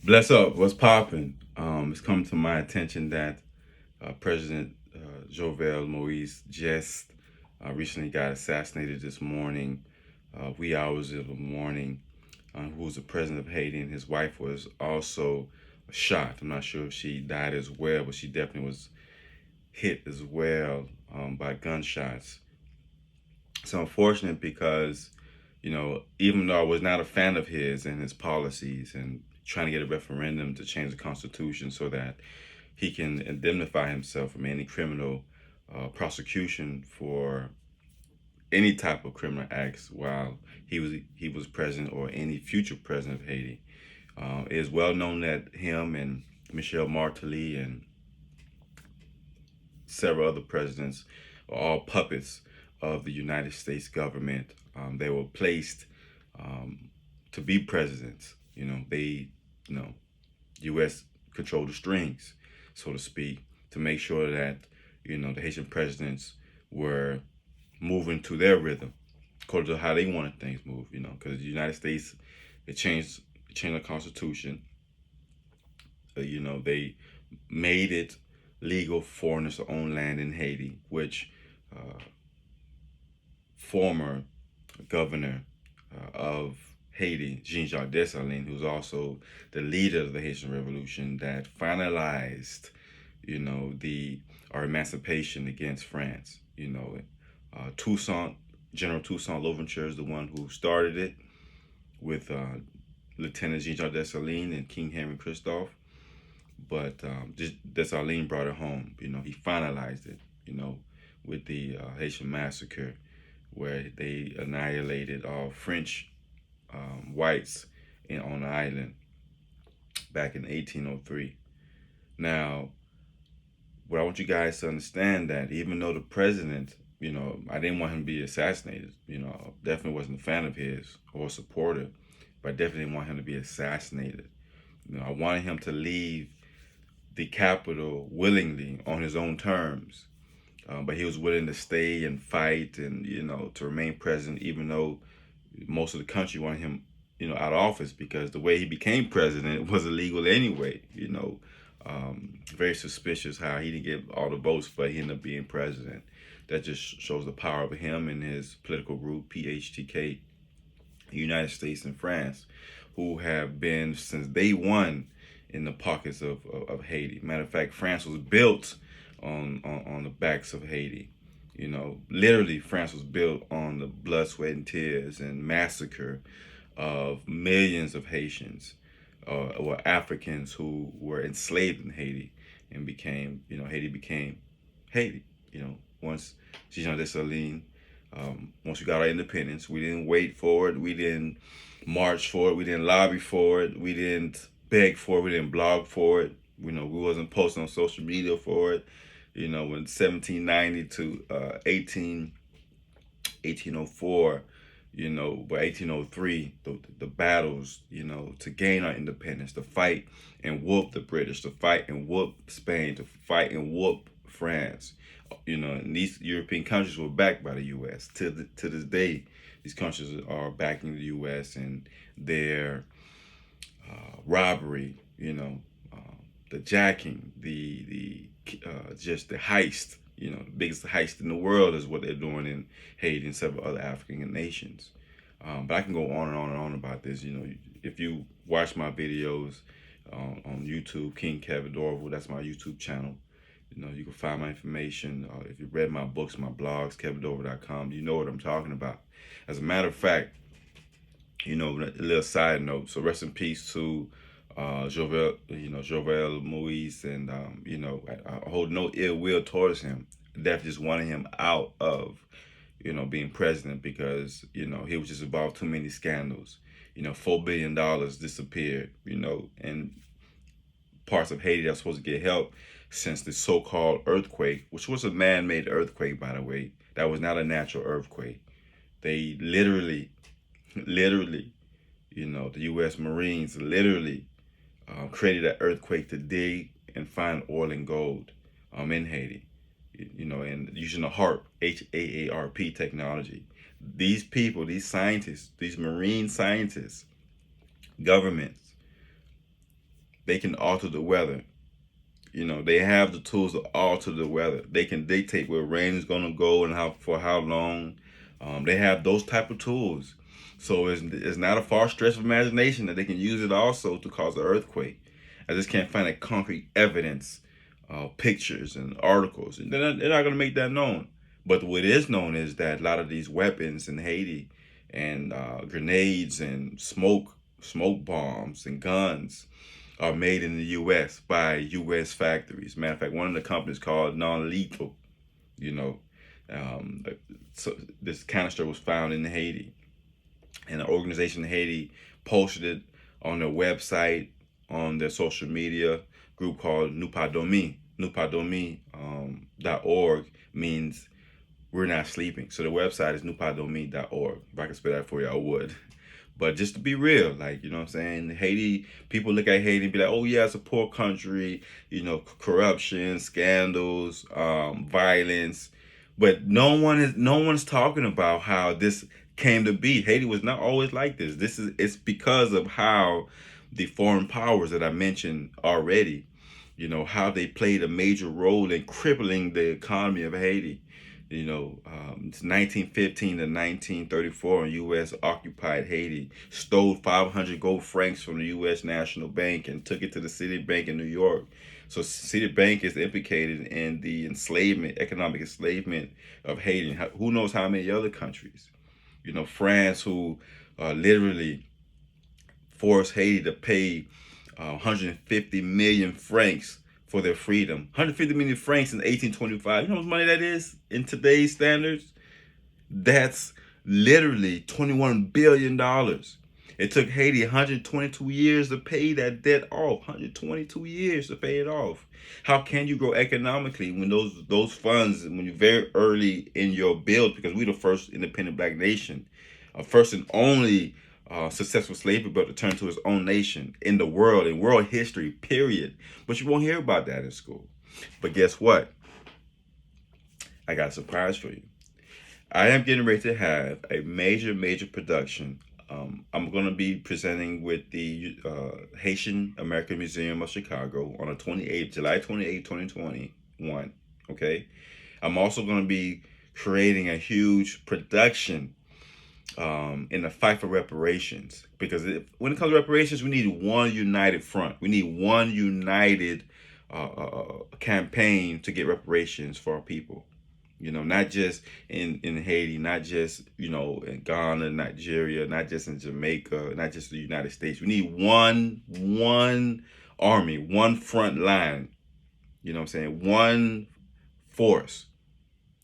Bless up. What's popping? It's come to my attention that President Jovenel Moïse just recently got assassinated this morning, wee hours of the morning. Who was the president of Haiti, and his wife was also shot. I'm not sure if she died as well, but she definitely was hit as well by gunshots. It's unfortunate because, even though I was not a fan of his and his policies and trying to get a referendum to change the Constitution so that he can indemnify himself from any criminal prosecution for any type of criminal acts while he was president or any future president of Haiti. It is well known that him and Michel Martelly and several other presidents are all puppets of the United States government. They were placed to be presidents. U.S. control the strings, so to speak, to make sure that the Haitian presidents were moving to their rhythm, according to how they wanted things moved. Because the United States, it changed the Constitution. They made it legal for foreigners to own land in Haiti, which former governor of Haiti, Jean-Jacques Dessalines, who's also the leader of the Haitian Revolution that finalized, our emancipation against France. Toussaint, General Toussaint Louverture is the one who started it with Lieutenant Jean-Jacques Dessalines and King Henry Christophe. But Dessalines brought it home. He finalized it, with the Haitian massacre, where they annihilated all French whites on the island back in 1803. Now, what I want you guys to understand that even though the president, I didn't want him to be assassinated. I definitely wasn't a fan of his or a supporter, but I definitely didn't want him to be assassinated. I wanted him to leave the capital willingly on his own terms. But he was willing to stay and fight and, to remain president, even though most of the country wanted him, out of office, because the way he became president was illegal anyway. Very suspicious how he didn't get all the votes, but he ended up being president. That just shows the power of him and his political group, PHTK, the United States and France, who have been since day one in the pockets of Haiti. Matter of fact, France was built on the backs of Haiti. Literally, France was built on the blood, sweat, and tears and massacre of millions of Haitians or Africans who were enslaved in Haiti and became, Haiti became Haiti. Once Jean Dessalines, once we got our independence, we didn't wait for it. We didn't march for it. We didn't lobby for it. We didn't beg for it. We didn't blog for it. We wasn't posting on social media for it. When 1790 to 1804, by 1803, the battles, to gain our independence, to fight and whoop the British, to fight and whoop Spain, to fight and whoop France. And these European countries were backed by the U.S. To this day, these countries are backing the U.S. and their robbery, the jacking, the just the heist. The biggest heist in the world is what they're doing in Haiti and several other African nations. But I can go on and on and on about this. If you watch my videos on YouTube, King Kevin Dorival, that's my YouTube channel. You can find my information. If you read my books, my blogs, KevinDorival.com, you know what I'm talking about. As a matter of fact, a little side note. So rest in peace to Jovenel Moïse, and I hold no ill will towards him. Definitely just wanted him out of being president because he was just involved too many scandals. $4 billion disappeared. And parts of Haiti that are supposed to get help since the so-called earthquake, which was a man-made earthquake, by the way. That was not a natural earthquake. They literally, the U.S. Marines literally created an earthquake to dig and find oil and gold in Haiti, and using the HAARP, HAARP technology. These people, these scientists, these marine scientists, governments, They can alter the weather. You know, they have the tools to alter the weather. They can dictate where rain is going to go and how long. They have those type of tools. So it's not a far stretch of imagination that they can use it also to cause an earthquake. I just can't find a concrete evidence, pictures and articles, and they're not going to make that known. But what is known is that a lot of these weapons in Haiti and grenades and smoke bombs and guns are made in the U.S. by U.S. factories. Matter of fact, one of the companies called Non-Lethal, you know, so this canister was found in Haiti, and an organization in Haiti posted it on their website, on their social media group called Nupadomi. Nupadomi.org means we're not sleeping. So the website is nupadomi.org. If I could spell that for you, I would. But just to be real, like, you know what I'm saying? Haiti, people look at Haiti and be like, oh yeah, it's a poor country, you know, corruption, scandals, violence. But no one's talking about how this came to be. Haiti was not always like this. It's because of how the foreign powers that I mentioned already, you know, how they played a major role in crippling the economy of Haiti. You know, it's 1915 to 1934, and U.S. occupied Haiti, stole 500 gold francs from the U.S. National Bank and took it to the Citibank in New York. So Citibank is implicated in the enslavement, economic enslavement of Haiti. Who knows how many other countries? You know, France, who literally forced Haiti to pay 150 million francs for their freedom. 150 million francs in 1825. You know how much money that is in today's standards? That's literally $21 billion. It took Haiti 122 years to pay that debt off. 122 years to pay it off. How can you grow economically when those funds, when you're very early in your build, because we're the first independent black nation, first and only successful slavery built to turn to its own nation in the world, in world history, period. But you won't hear about that in school. But guess what? I got a surprise for you. I am getting ready to have a major production. I'm going to be presenting with the Haitian American Museum of Chicago on July 28, 2021. Okay. I'm also going to be creating a huge production in the fight for reparations, because when it comes to reparations, we need one united front. We need one united campaign to get reparations for our people. You know, not just in Haiti, not just, you know, in Ghana, Nigeria, not just in Jamaica, not just the United States. We need one army, one front line. You know what I'm saying? One force.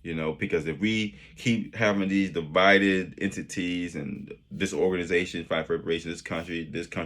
You know, because if we keep having these divided entities and this organization, fight for reparation, this country, it's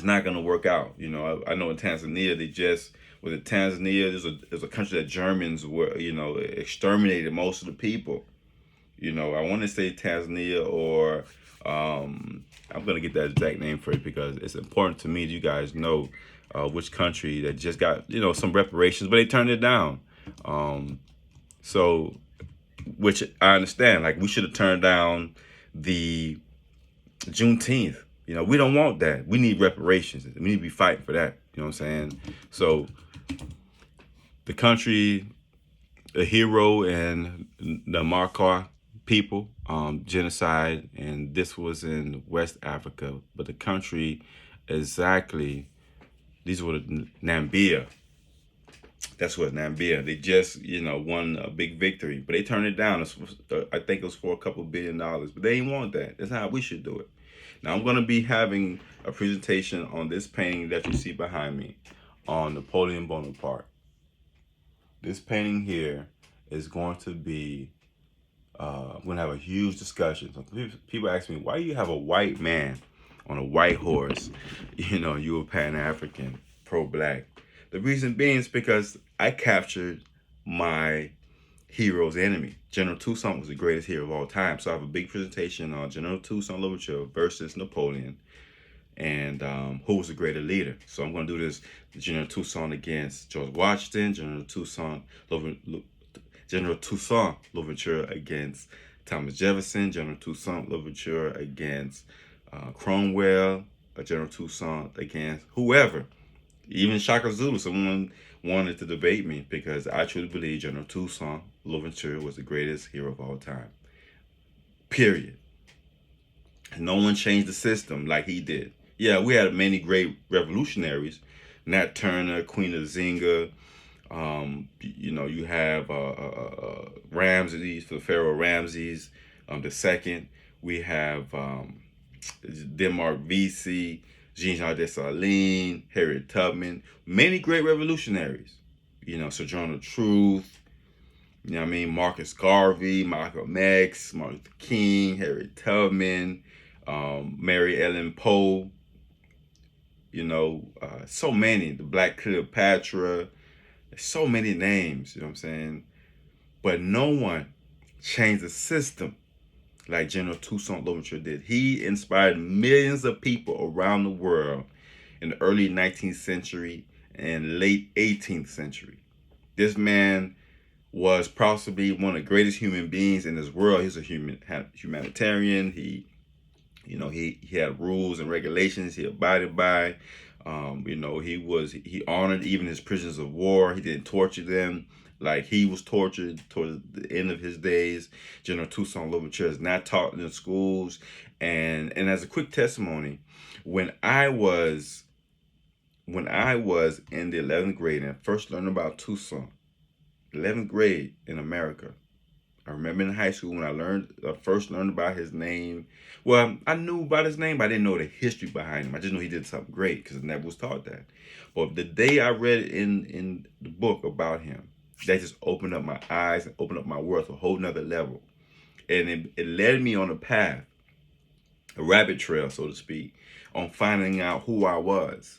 not going to work out. You know, I know in Tanzania, there's a country that Germans were, you know, exterminated most of the people. You know, I want to say Tanzania, or I'm going to get that exact name for it because it's important to me that you guys know which country that just got, you know, some reparations, but they turned it down. So, which I understand, like we should have turned down the Juneteenth. You know, we don't want that. We need reparations. We need to be fighting for that. You know what I'm saying? So, the country, a hero in the Markwa people, genocide, and this was in West Africa, but the country exactly, these were the Nambia. That's what Nambia. They just, you know, won a big victory, but they turned it down. I think it was for a couple $1 billion, but they didn't want that. That's how we should do it. Now I'm going to be having a presentation on this painting that you see behind me on Napoleon Bonaparte. This painting here is going to be, I'm going to have a huge discussion. So people ask me, why do you have a white man on a white horse? You know, you a Pan-African, pro-black. The reason being is because I captured my hero's enemy. General Toussaint was the greatest hero of all time. So I have a big presentation on General Toussaint Louverture versus Napoleon, and who was the greater leader. So I'm going to do this General Toussaint against George Washington, General Toussaint Louverture against Thomas Jefferson, General Toussaint Louverture against Cromwell, General Toussaint against whoever. Even Shaka Zulu, someone wanted to debate me because I truly believe General Toussaint Louverture was the greatest hero of all time. Period. No one changed the system like he did. Yeah, we had many great revolutionaries, Nat Turner, Queen Azinga. You have Ramses, the Pharaoh Ramses the second. We have Denmark VC, Jean-Jacques Dessalines, Harriet Tubman. Many great revolutionaries. Sojourner Truth. Marcus Garvey, Malcolm X, Martin Luther King, Harriet Tubman, Mary Ellen Poe. So many. The Black Cleopatra. So many names, what I'm saying? But no one changed the system like General Toussaint Louverture did. He inspired millions of people around the world in the early 19th century and late 18th century. This man was possibly one of the greatest human beings in this world. He's a humanitarian. He had rules and regulations he abided by. He honored even his prisoners of war. He didn't torture them like he was tortured toward the end of his days. General Toussaint Louverture is not taught in the schools. And as a quick testimony, when I was in the 11th grade and first learned about Toussaint, 11th grade in America, I remember in high school when I first learned about his name. Well, I knew about his name, but I didn't know the history behind him. I just knew he did something great because I never was taught that. But the day I read in the book about him, that just opened up my eyes and opened up my world to a whole nother level. And it led me on a path, a rabbit trail, so to speak, on finding out who I was.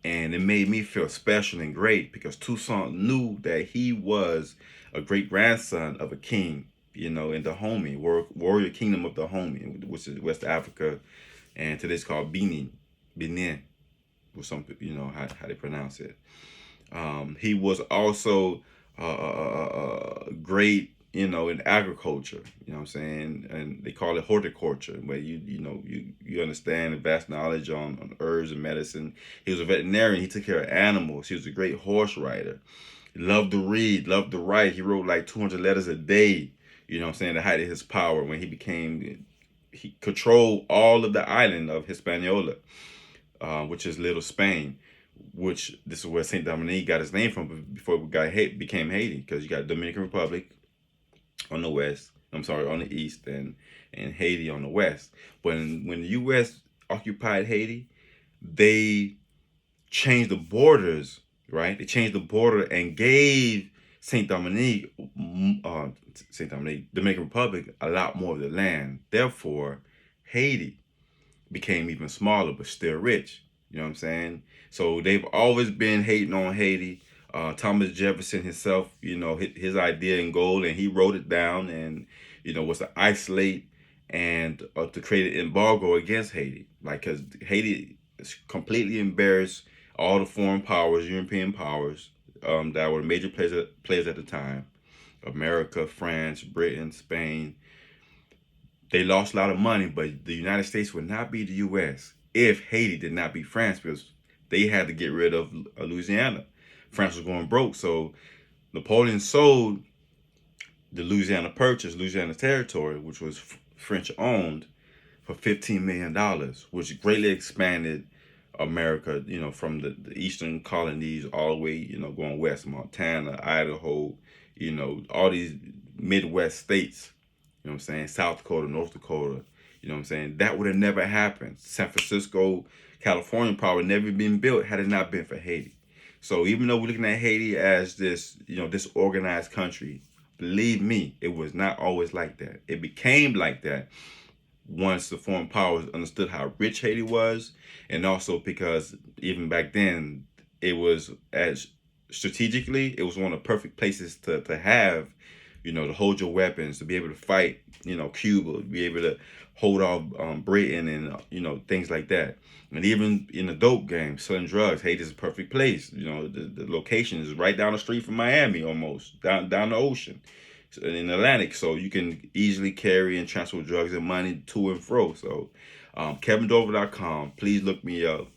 And it made me feel special and great because Toussaint knew that he was a great grandson of a king, in Dahomey, warrior kingdom of Dahomey, which is West Africa, and today it's called Benin, with some, how they pronounce it. He was also great, in agriculture, what I'm saying, and they call it horticulture, where you understand the vast knowledge on herbs and medicine. He was a veterinarian. He took care of animals. He was a great horse rider. He loved to read, loved to write. He wrote like 200 letters a day, the height of his power when he controlled all of the island of Hispaniola, which is Little Spain, which this is where Saint Dominique got his name from before it became Haiti, because you got Dominican Republic on the west, on the east, and Haiti on the west. When the U.S. occupied Haiti, they changed the borders, right? They changed the border and gave Dominican Republic, a lot more of the land. Therefore, Haiti became even smaller, but still rich. You know what I'm saying? So they've always been hating on Haiti. Thomas Jefferson himself, his idea and goal, and he wrote it down, and, was to isolate and to create an embargo against Haiti. Like, because Haiti is completely embarrassed all the foreign powers, European powers, that were major players at the time. America, France, Britain, Spain. They lost a lot of money, but the United States would not be the U.S. if Haiti did not beat France, because they had to get rid of Louisiana. France was going broke, so Napoleon sold the Louisiana Purchase, Louisiana territory, which was French-owned, for $15 million, which greatly expanded America, from the eastern colonies all the way, going west, Montana, Idaho, all these Midwest states, South Dakota, North Dakota, that would have never happened. San Francisco, California probably never been built had it not been for Haiti. So even though we're looking at Haiti as this, disorganized country, believe me, it was not always like that. It became like that once the foreign powers understood how rich Haiti was, and also because even back then, it was strategically, it was one of the perfect places to have, to hold your weapons, to be able to fight, Cuba, to be able to hold off Britain and, things like that. And even in the dope game, selling drugs, Haiti is a perfect place. The location is right down the street from Miami, almost, down the ocean, in the Atlantic. So you can easily carry and transfer drugs and money to and fro. So KevinDorval.com. Please look me up.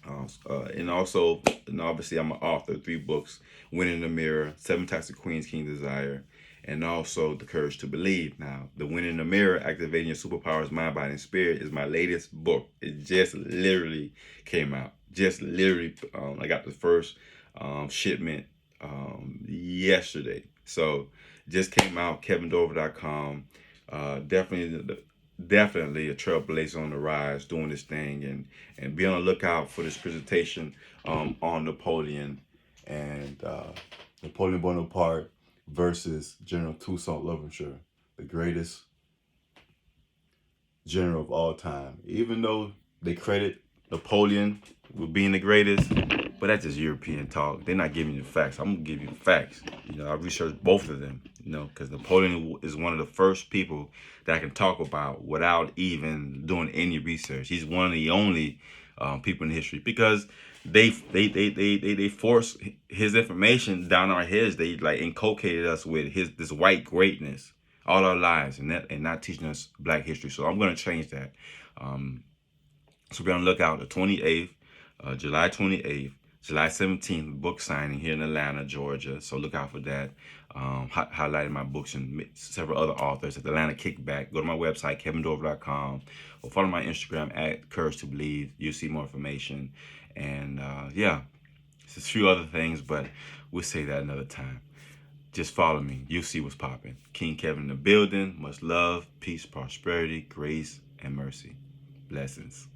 And also, and obviously, I'm an author. 3 books: Winning the Mirror, 7 Types of Queens King Desire, and also The Courage to Believe. Now, the Winning the Mirror, Activating Your Superpowers, Mind, Body, and Spirit is my latest book. It just literally came out. Just literally, I got the first shipment yesterday. So, just came out. KevinDorval.com. Definitely a trailblazer on the rise, doing this thing, and be on the lookout for this presentation on Napoleon and Napoleon Bonaparte versus General Toussaint Louverture, the greatest general of all time. Even though they credit Napoleon with being the greatest, but that's just European talk. They're not giving you the facts. I'm gonna give you the facts. I researched both of them. Because Napoleon is one of the first people that I can talk about without even doing any research. He's one of the only people in history, because they forced his information down our heads. They like inculcated us with this white greatness all our lives, and not teaching us Black history. So I'm gonna change that. So be on the lookout. The 28th, July 28th, July 17th, book signing here in Atlanta, Georgia. So look out for that. Highlighting my books and several other authors at the Atlanta Kickback. Go to my website, KevinDorval.com, or follow my Instagram at Courage to Believe. You'll see more information. And yeah, it's a few other things, but we'll say that another time. Just follow me. You'll see what's popping. King Kevin in the building. Much love, peace, prosperity, grace, and mercy. Blessings.